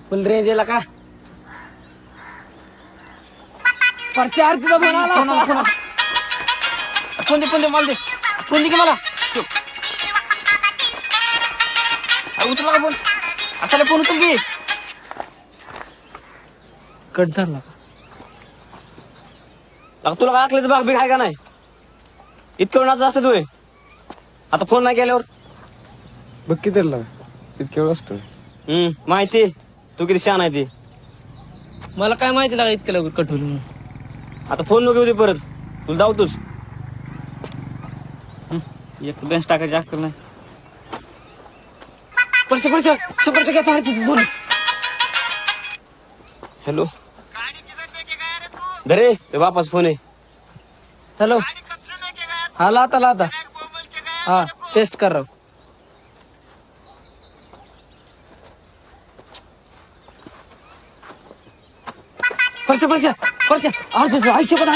फुल range याला का परश्या आरतीचा फोन आला फोन दे मला दे फोन दे की मला उचला का फोन असाला फोन उचल की कट झाला तुला काय आखल्याचं भाग बी आहे का नाही इतकं वेळाचं असतं तू आता फोन नाही केल्यावर बघ किती इतक्या वेळ असतो माहिती तू किती छान आहे ती मला काय माहिती लागा इतक्या लवकर कट होईल आता फोन नको दे परत तुला धावतोच एक बेंच टाकायची अक्कल नाही परश्या 100% बोल हॅलो दरे ते बापास फोन आहे हॅलो हा लाता हाँ टेस्ट कर रहा हूँ परश्या आयुष्य पण